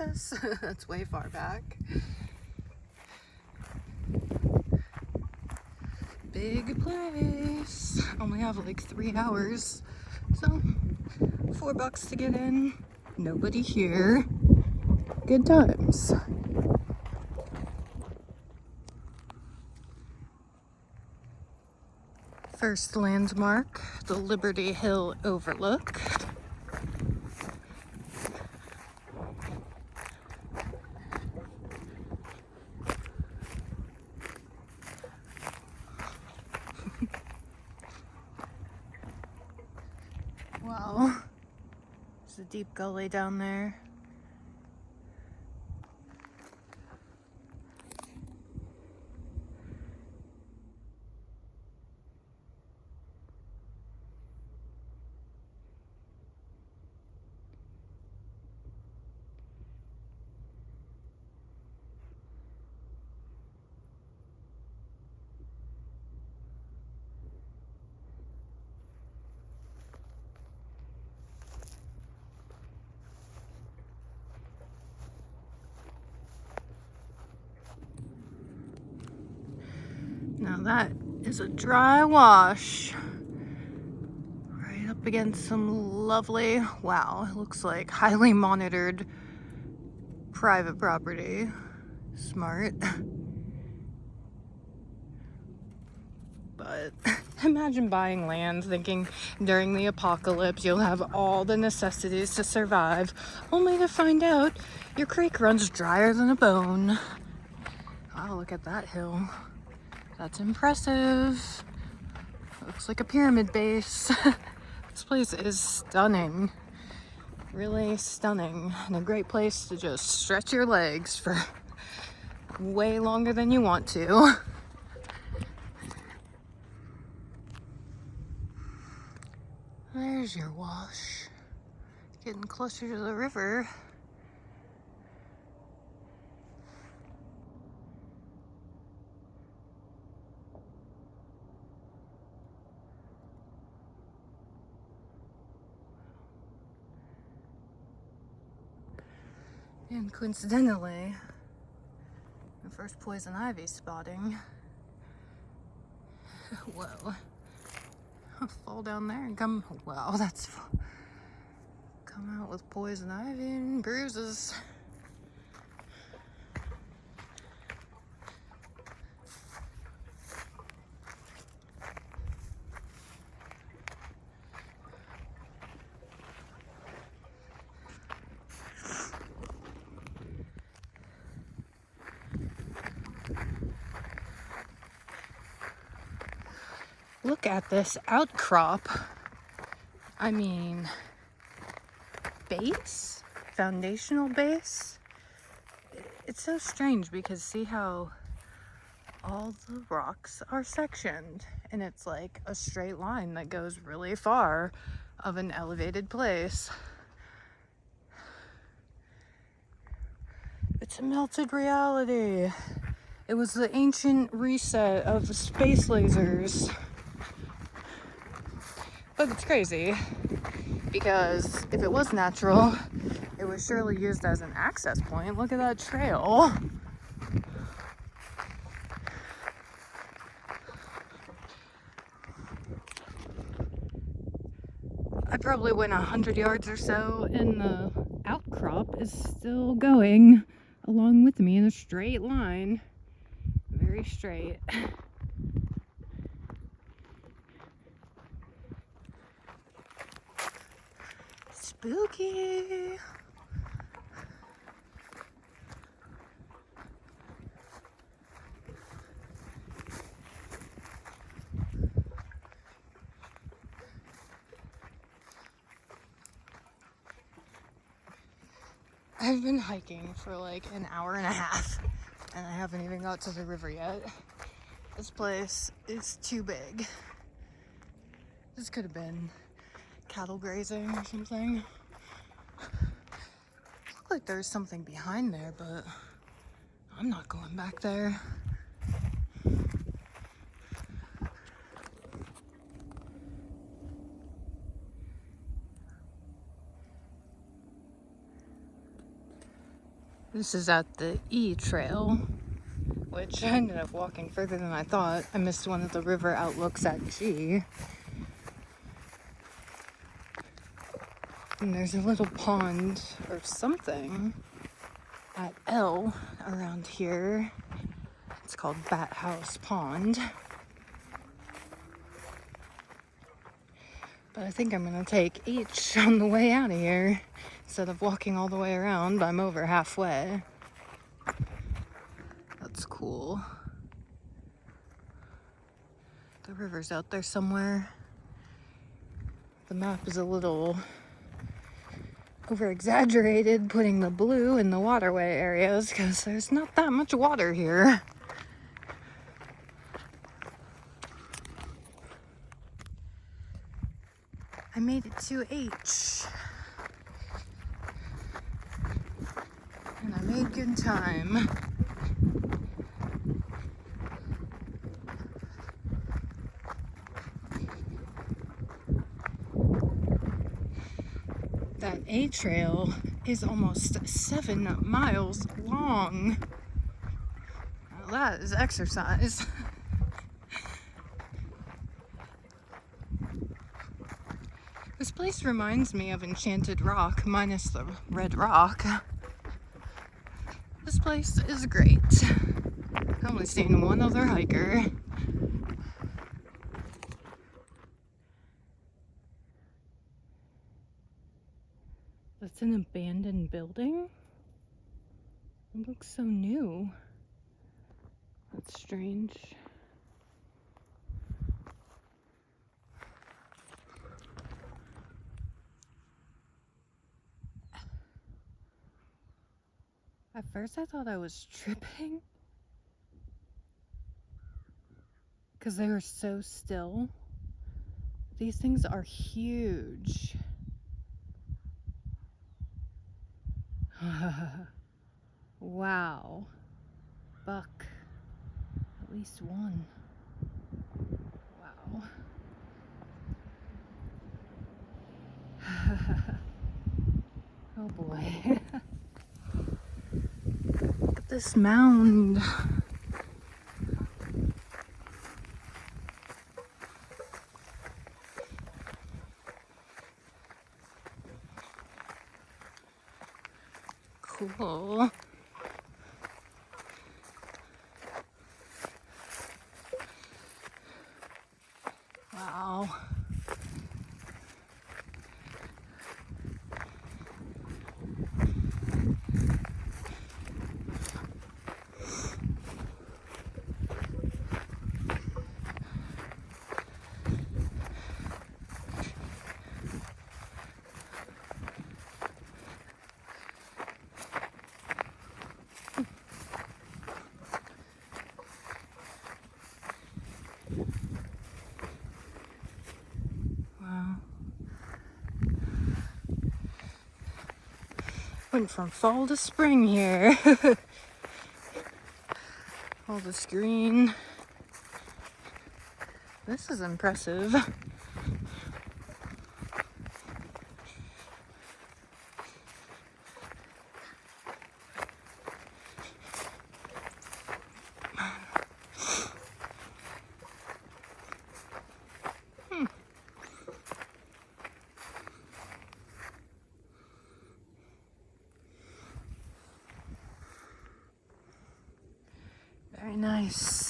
access. That's way far back. Big place. Only have like 3 hours. So, $4 to get in. Nobody here. Good times. First landmark, the Liberty Hill Overlook. Wow. There's a deep gully down there. Now that is a dry wash. Right up against some lovely, wow, it looks like highly monitored private property. Smart. But imagine buying land thinking during the apocalypse you'll have all the necessities to survive, only to find out your creek runs drier than a bone. Wow, look at that hill. That's impressive. Looks like a pyramid base. This place is stunning. Really stunning. And a great place to just stretch your legs for way longer than you want to. There's your wash. Getting closer to the river. And coincidentally, the first poison ivy spotting. Whoa. I'll fall down there and come, wow, that's, come out with poison ivy and bruises. Look at this outcrop. I mean, base? Foundational base? It's so strange because see how all the rocks are sectioned and it's like a straight line that goes really far of an elevated place. It's a melted reality. It was the ancient reset of space lasers. But it's crazy because if it was natural, it was surely used as an access point. Look at that trail. I probably went 100 yards or so and the outcrop is still going along with me in a straight line. Very straight. Spooky. I've been hiking for like an hour and a half and I haven't even got to the river yet. This place is too big. This could have been cattle grazing or something. Looked like there's something behind there, but I'm not going back there. This is at the E Trail, which I ended up walking further than I thought. I missed one of the river outlooks at G. And there's a little pond or something at L around here. It's called Bat House Pond. But I think I'm gonna take H on the way out of here. Instead of walking all the way around, I'm over halfway. That's cool. The river's out there somewhere. The map is a little over-exaggerated, putting the blue in the waterway areas, because there's not that much water here. I made it to H. And I made good time. That A trail is almost 7 miles long. Now that is exercise. This place reminds me of Enchanted Rock, minus the red rock. This place is great. I've only seen one other hiker. That's an abandoned building? It looks so new. That's strange. At first I thought I was tripping because they were so still. These things are huge. Wow. Buck. At least one. Wow. Oh boy. Look at this mound. Cool. Wow. Wow. Went from fall to spring here. All this green. This is impressive. Very nice.